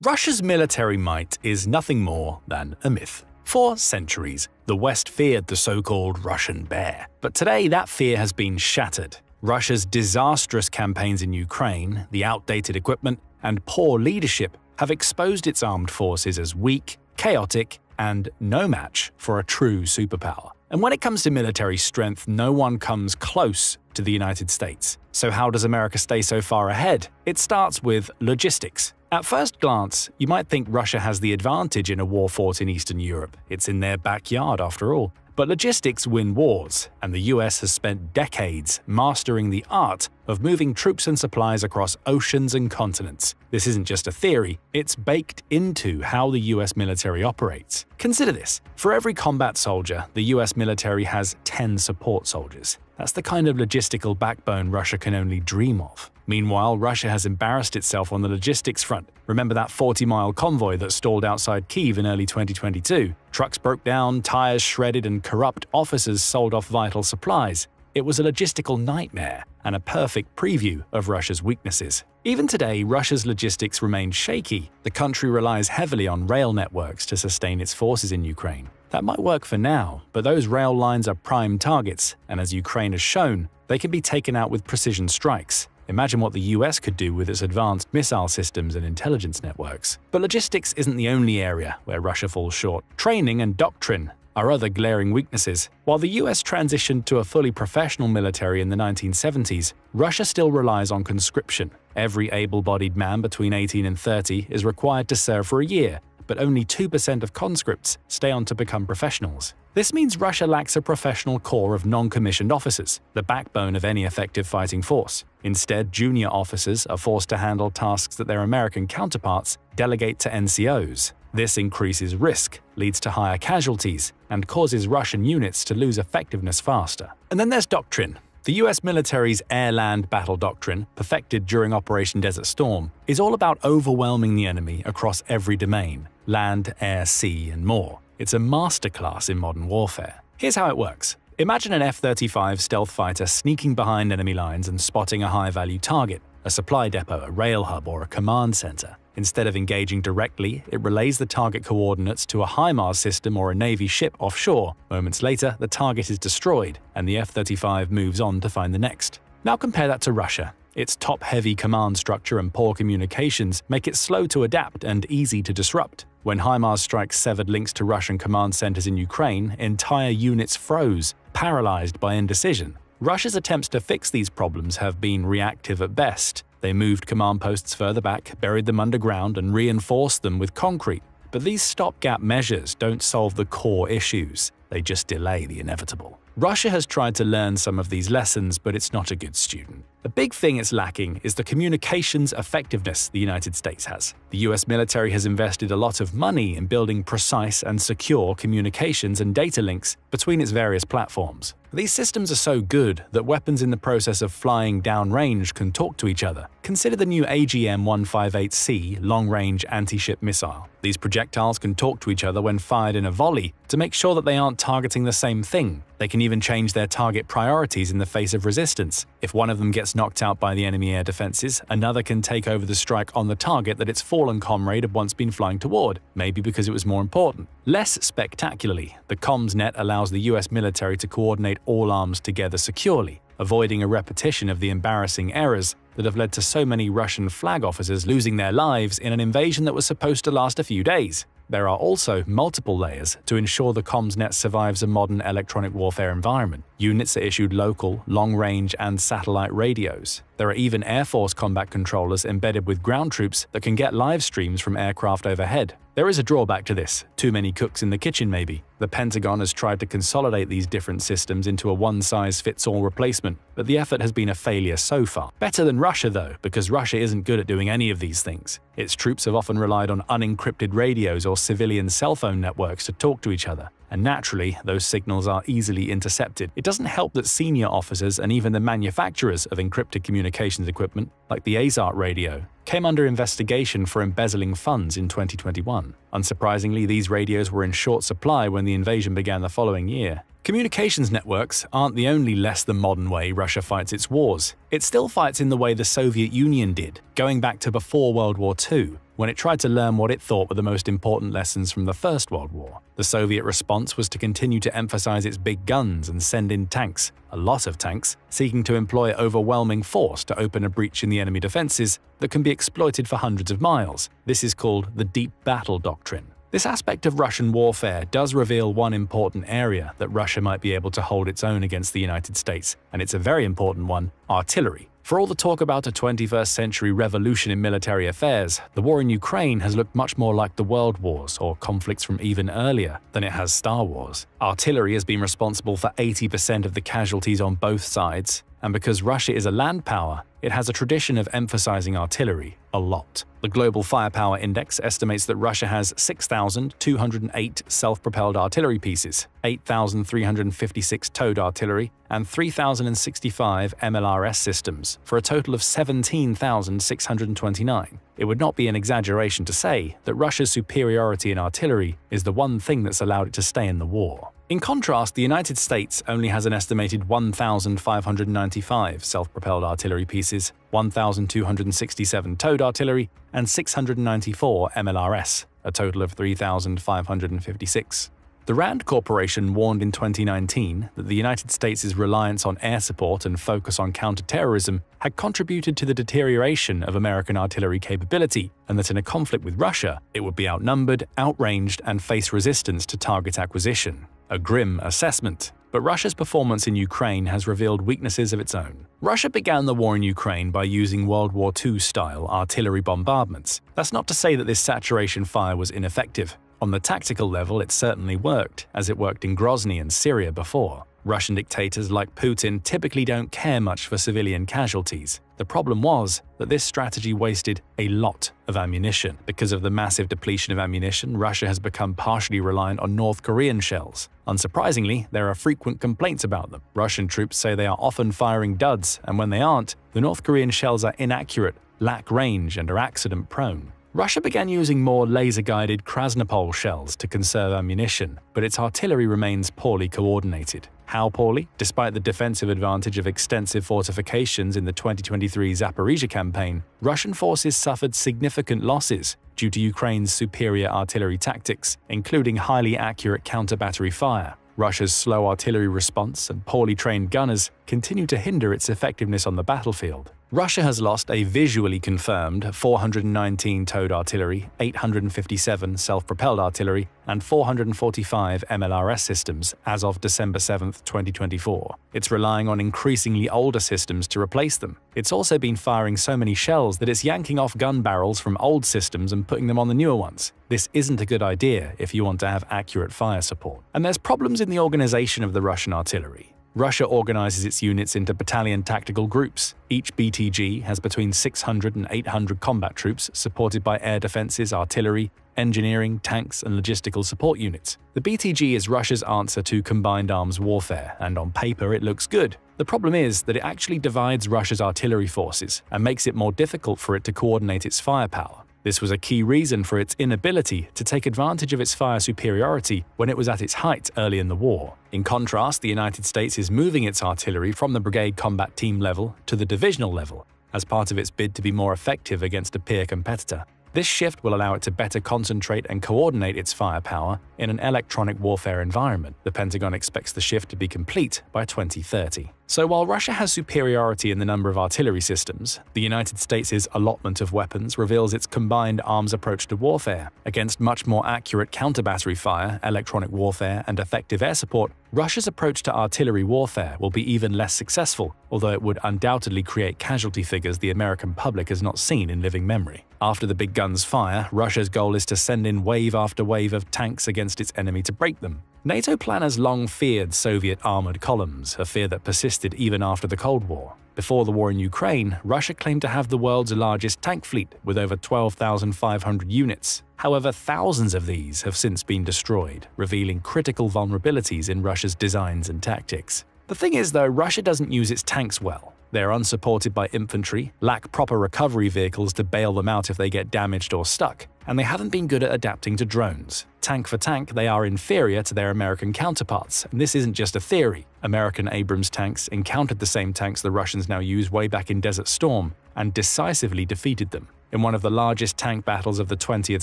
Russia's military might is nothing more than a myth. For centuries, the West feared the so-called Russian bear. But today, that fear has been shattered. Russia's disastrous campaigns in Ukraine, the outdated equipment, and poor leadership have exposed its armed forces as weak, chaotic, and no match for a true superpower. And when it comes to military strength, no one comes close to the United States. So how does America stay so far ahead? It starts with logistics. At first glance, you might think Russia has the advantage in a war fought in Eastern Europe. It's in their backyard after all. But logistics win wars, and the US has spent decades mastering the art of moving troops and supplies across oceans and continents. This isn't just a theory, it's baked into how the US military operates. Consider this: for every combat soldier, the US military has 10 support soldiers. That's the kind of logistical backbone Russia can only dream of. Meanwhile, Russia has embarrassed itself on the logistics front. Remember that 40-mile convoy that stalled outside Kyiv in early 2022? Trucks broke down, tires shredded, and corrupt officers sold off vital supplies. It was a logistical nightmare and a perfect preview of Russia's weaknesses. Even today, Russia's logistics remain shaky. The country relies heavily on rail networks to sustain its forces in Ukraine. That might work for now, but those rail lines are prime targets, and as Ukraine has shown, they can be taken out with precision strikes. Imagine what the US could do with its advanced missile systems and intelligence networks. But logistics isn't the only area where Russia falls short. Training and doctrine are other glaring weaknesses. While the US transitioned to a fully professional military in the 1970s, Russia still relies on conscription. Every able-bodied man between 18 and 30 is required to serve for a year, but only 2% of conscripts stay on to become professionals. This means Russia lacks a professional corps of non-commissioned officers, the backbone of any effective fighting force. Instead, junior officers are forced to handle tasks that their American counterparts delegate to NCOs. This increases risk, leads to higher casualties, and causes Russian units to lose effectiveness faster. And then there's doctrine. The US military's air-land battle doctrine, perfected during Operation Desert Storm, is all about overwhelming the enemy across every domain: land, air, sea, and more. It's a masterclass in modern warfare. Here's how it works. Imagine an F-35 stealth fighter sneaking behind enemy lines and spotting a high-value target, a supply depot, a rail hub, or a command center. Instead of engaging directly, it relays the target coordinates to a HIMARS system or a Navy ship offshore. Moments later, the target is destroyed, and the F-35 moves on to find the next. Now compare that to Russia. Its top-heavy command structure and poor communications make it slow to adapt and easy to disrupt. When HIMARS strikes severed links to Russian command centers in Ukraine, entire units froze, paralyzed by indecision. Russia's attempts to fix these problems have been reactive at best. They moved command posts further back, buried them underground, and reinforced them with concrete. But these stopgap measures don't solve the core issues. They just delay the inevitable. Russia has tried to learn some of these lessons, but it's not a good student. The big thing it's lacking is the communications effectiveness the United States has. The US military has invested a lot of money in building precise and secure communications and data links between its various platforms. These systems are so good that weapons in the process of flying downrange can talk to each other. Consider the new AGM-158C long-range anti-ship missile. These projectiles can talk to each other when fired in a volley to make sure that they aren't targeting the same thing. They can even change their target priorities in the face of resistance. If one of them gets knocked out by the enemy air defenses, another can take over the strike on the target that its fallen comrade had once been flying toward, maybe because it was more important. Less spectacularly, the comms net allows the US military to coordinate all arms together securely, avoiding a repetition of the embarrassing errors that have led to so many Russian flag officers losing their lives in an invasion that was supposed to last a few days. There are also multiple layers to ensure the comms net survives a modern electronic warfare environment. Units are issued local, long-range, and satellite radios. There are even Air Force combat controllers embedded with ground troops that can get live streams from aircraft overhead. There is a drawback to this: too many cooks in the kitchen maybe. The Pentagon has tried to consolidate these different systems into a one-size-fits-all replacement, but the effort has been a failure so far. Better than Russia though, because Russia isn't good at doing any of these things. Its troops have often relied on unencrypted radios or civilian cell phone networks to talk to each other, and naturally, those signals are easily intercepted. It doesn't help that senior officers and even the manufacturers of encrypted communications equipment, like the ASAT radio, came under investigation for embezzling funds in 2021. Unsurprisingly, these radios were in short supply when the invasion began the following year. Communications networks aren't the only less than modern way Russia fights its wars. It still fights in the way the Soviet Union did, going back to before World War II. when it tried to learn what it thought were the most important lessons from the First World War. The Soviet response was to continue to emphasize its big guns and send in tanks, a lot of tanks, seeking to employ overwhelming force to open a breach in the enemy defenses that can be exploited for hundreds of miles. This is called the deep battle doctrine. This aspect of Russian warfare does reveal one important area that Russia might be able to hold its own against the United States, and it's a very important one: artillery. For all the talk about a 21st century revolution in military affairs, the war in Ukraine has looked much more like the World Wars or conflicts from even earlier than it has Star Wars. Artillery has been responsible for 80% of the casualties on both sides, and because Russia is a land power, it has a tradition of emphasizing artillery a lot. The Global Firepower Index estimates that Russia has 6,208 self-propelled artillery pieces, 8,356 towed artillery, and 3,065 MLRS systems, for a total of 17,629. It would not be an exaggeration to say that Russia's superiority in artillery is the one thing that's allowed it to stay in the war. In contrast, the United States only has an estimated 1,595 self-propelled artillery pieces, 1,267 towed artillery, and 694 MLRS, a total of 3,556. The RAND Corporation warned in 2019 that the United States' reliance on air support and focus on counterterrorism had contributed to the deterioration of American artillery capability, and that in a conflict with Russia, it would be outnumbered, outranged, and face resistance to target acquisition. A grim assessment. But Russia's performance in Ukraine has revealed weaknesses of its own. Russia began the war in Ukraine by using World War II-style artillery bombardments. That's not to say that this saturation fire was ineffective. On the tactical level, it certainly worked, as it worked in Grozny and Syria before. Russian dictators like Putin typically don't care much for civilian casualties. The problem was that this strategy wasted a lot of ammunition. Because of the massive depletion of ammunition, Russia has become partially reliant on North Korean shells. Unsurprisingly, there are frequent complaints about them. Russian troops say they are often firing duds, and when they aren't, the North Korean shells are inaccurate, lack range, and are accident-prone. Russia began using more laser-guided Krasnopol shells to conserve ammunition, but its artillery remains poorly coordinated. How poorly? Despite the defensive advantage of extensive fortifications in the 2023 Zaporizhzhia campaign, Russian forces suffered significant losses due to Ukraine's superior artillery tactics, including highly accurate counter-battery fire. Russia's slow artillery response and poorly trained gunners continue to hinder its effectiveness on the battlefield. Russia has lost a visually confirmed 419 towed artillery, 857 self-propelled artillery, and 445 MLRS systems as of December 7, 2024. It's relying on increasingly older systems to replace them. It's also been firing so many shells that it's yanking off gun barrels from old systems and putting them on the newer ones. This isn't a good idea if you want to have accurate fire support. And there's problems in the organization of the Russian artillery. Russia organizes its units into battalion tactical groups. Each BTG has between 600 and 800 combat troops supported by air defenses, artillery, engineering, tanks, and logistical support units. The BTG is Russia's answer to combined arms warfare, and on paper it looks good. The problem is that it actually divides Russia's artillery forces and makes it more difficult for it to coordinate its firepower. This was a key reason for its inability to take advantage of its fire superiority when it was at its height early in the war. In contrast, the United States is moving its artillery from the brigade combat team level to the divisional level as part of its bid to be more effective against a peer competitor. This shift will allow it to better concentrate and coordinate its firepower in an electronic warfare environment. The Pentagon expects the shift to be complete by 2030. So while Russia has superiority in the number of artillery systems, the United States' allotment of weapons reveals its combined arms approach to warfare. Against much more accurate counter-battery fire, electronic warfare, and effective air support, Russia's approach to artillery warfare will be even less successful, although it would undoubtedly create casualty figures the American public has not seen in living memory. After the big guns fire, Russia's goal is to send in wave after wave of tanks against its enemy to break them. NATO planners long feared Soviet armored columns, a fear that persisted even after the Cold War. Before the war in Ukraine, Russia claimed to have the world's largest tank fleet with over 12,500 units. However, thousands of these have since been destroyed, revealing critical vulnerabilities in Russia's designs and tactics. The thing is, though, Russia doesn't use its tanks well. They are unsupported by infantry, lack proper recovery vehicles to bail them out if they get damaged or stuck, and they haven't been good at adapting to drones. Tank for tank, they are inferior to their American counterparts, and this isn't just a theory. American Abrams tanks encountered the same tanks the Russians now use way back in Desert Storm and decisively defeated them. In one of the largest tank battles of the 20th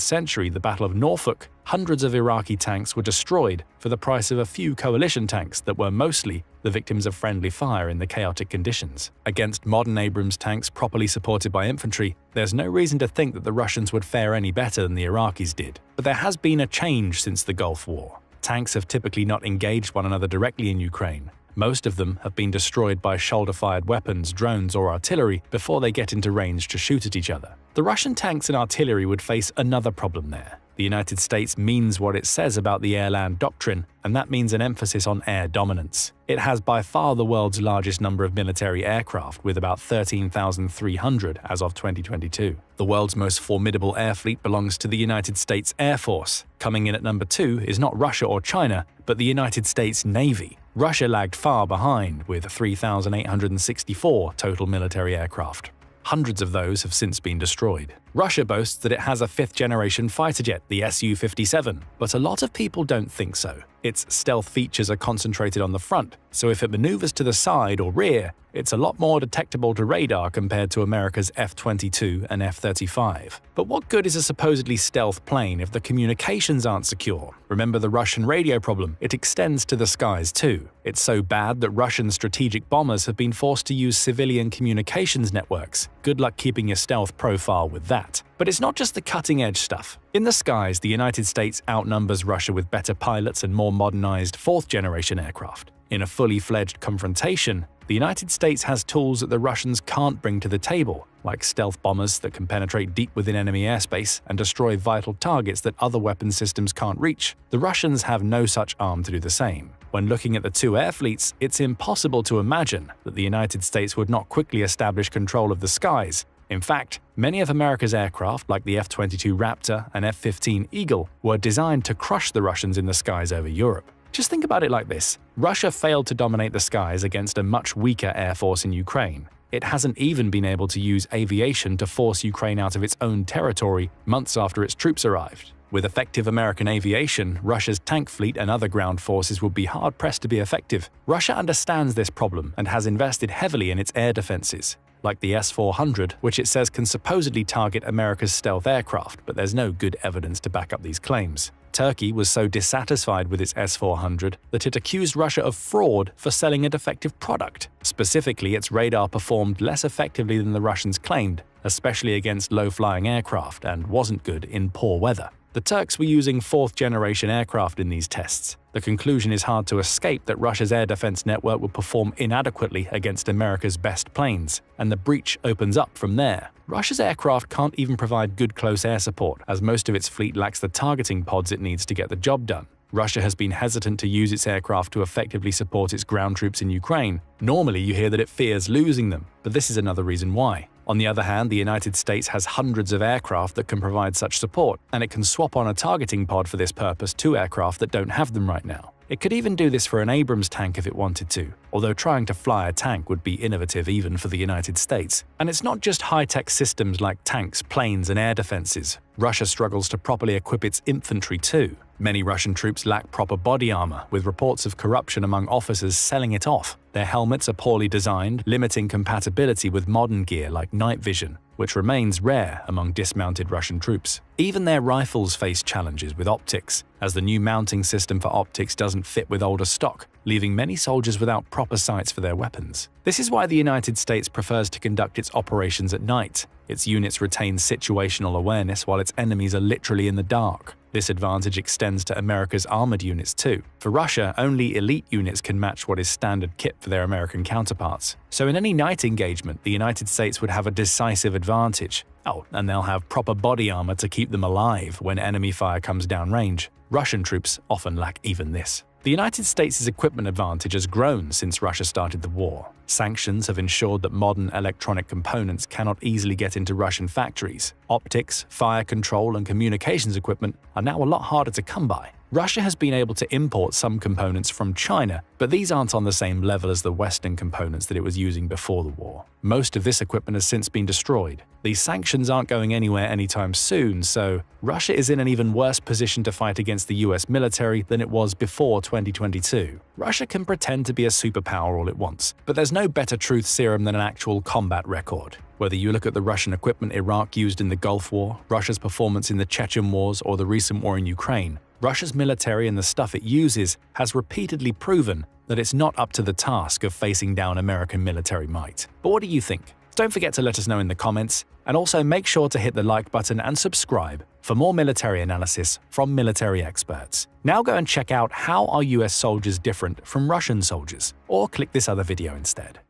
century, the Battle of Norfolk, hundreds of Iraqi tanks were destroyed for the price of a few coalition tanks that were mostly the victims of friendly fire in the chaotic conditions. Against modern Abrams tanks properly supported by infantry, there's no reason to think that the Russians would fare any better than the Iraqis did. But there has been a change since the Gulf War. Tanks have typically not engaged one another directly in Ukraine. Most of them have been destroyed by shoulder-fired weapons, drones, or artillery before they get into range to shoot at each other. The Russian tanks and artillery would face another problem there. The United States means what it says about the air-land doctrine, and that means an emphasis on air dominance. It has by far the world's largest number of military aircraft, with about 13,300 as of 2022. The world's most formidable air fleet belongs to the United States Air Force. Coming in at number 2 is not Russia or China, but the United States Navy. Russia lagged far behind, with 3,864 total military aircraft. Hundreds of those have since been destroyed. Russia boasts that it has a 5th-generation fighter jet, the Su-57, but a lot of people don't think so. Its stealth features are concentrated on the front, so if it maneuvers to the side or rear, it's a lot more detectable to radar compared to America's F-22 and F-35. But what good is a supposedly stealth plane if the communications aren't secure? Remember the Russian radio problem? It extends to the skies too. It's so bad that Russian strategic bombers have been forced to use civilian communications networks. Good luck keeping your stealth profile with that. But it's not just the cutting-edge stuff. In the skies, the United States outnumbers Russia with better pilots and more modernized 4th-generation aircraft. In a fully fledged confrontation, the United States has tools that the Russians can't bring to the table, like stealth bombers that can penetrate deep within enemy airspace and destroy vital targets that other weapon systems can't reach. The Russians have no such arm to do the same. When looking at the two air fleets, it's impossible to imagine that the United States would not quickly establish control of the skies. In fact, many of America's aircraft, like the F-22 Raptor and F-15 Eagle, were designed to crush the Russians in the skies over Europe. Just think about it like this. Russia failed to dominate the skies against a much weaker air force in Ukraine. It hasn't even been able to use aviation to force Ukraine out of its own territory months after its troops arrived. With effective American aviation, Russia's tank fleet and other ground forces would be hard-pressed to be effective. Russia understands this problem and has invested heavily in its air defenses, like the S-400, which it says can supposedly target America's stealth aircraft, but there's no good evidence to back up these claims. Turkey was so dissatisfied with its S-400 that it accused Russia of fraud for selling a defective product. Specifically, its radar performed less effectively than the Russians claimed, especially against low-flying aircraft, and wasn't good in poor weather. The Turks were using 4th-generation aircraft in these tests. The conclusion is hard to escape that Russia's air defense network would perform inadequately against America's best planes, and the breach opens up from there. Russia's aircraft can't even provide good close air support, as most of its fleet lacks the targeting pods it needs to get the job done. Russia has been hesitant to use its aircraft to effectively support its ground troops in Ukraine. Normally, you hear that it fears losing them, but this is another reason why. On the other hand, the United States has hundreds of aircraft that can provide such support, and it can swap on a targeting pod for this purpose to aircraft that don't have them right now. It could even do this for an Abrams tank if it wanted to, although trying to fly a tank would be innovative even for the United States. And it's not just high-tech systems like tanks, planes, and air defenses. Russia struggles to properly equip its infantry too. Many Russian troops lack proper body armor, with reports of corruption among officers selling it off. Their helmets are poorly designed, limiting compatibility with modern gear like night vision, which remains rare among dismounted Russian troops. Even their rifles face challenges with optics, as the new mounting system for optics doesn't fit with older stock, leaving many soldiers without proper sights for their weapons. This is why the United States prefers to conduct its operations at night. Its units retain situational awareness while its enemies are literally in the dark. This advantage extends to America's armored units too. For Russia, only elite units can match what is standard kit for their American counterparts. So in any night engagement, the United States would have a decisive advantage. Oh, and they'll have proper body armor to keep them alive when enemy fire comes downrange. Russian troops often lack even this. The United States' equipment advantage has grown since Russia started the war. Sanctions have ensured that modern electronic components cannot easily get into Russian factories. Optics, fire control, and communications equipment are now a lot harder to come by. Russia has been able to import some components from China, but these aren't on the same level as the Western components that it was using before the war. Most of this equipment has since been destroyed. These sanctions aren't going anywhere anytime soon, so Russia is in an even worse position to fight against the US military than it was before 2022. Russia can pretend to be a superpower all it wants, but there's no better truth serum than an actual combat record. Whether you look at the Russian equipment Iraq used in the Gulf War, Russia's performance in the Chechen Wars, or the recent war in Ukraine, Russia's military and the stuff it uses has repeatedly proven that it's not up to the task of facing down American military might. But what do you think? Don't forget to let us know in the comments, and also make sure to hit the like button and subscribe for more military analysis from military experts. Now go and check out how are US soldiers different from Russian soldiers, or click this other video instead.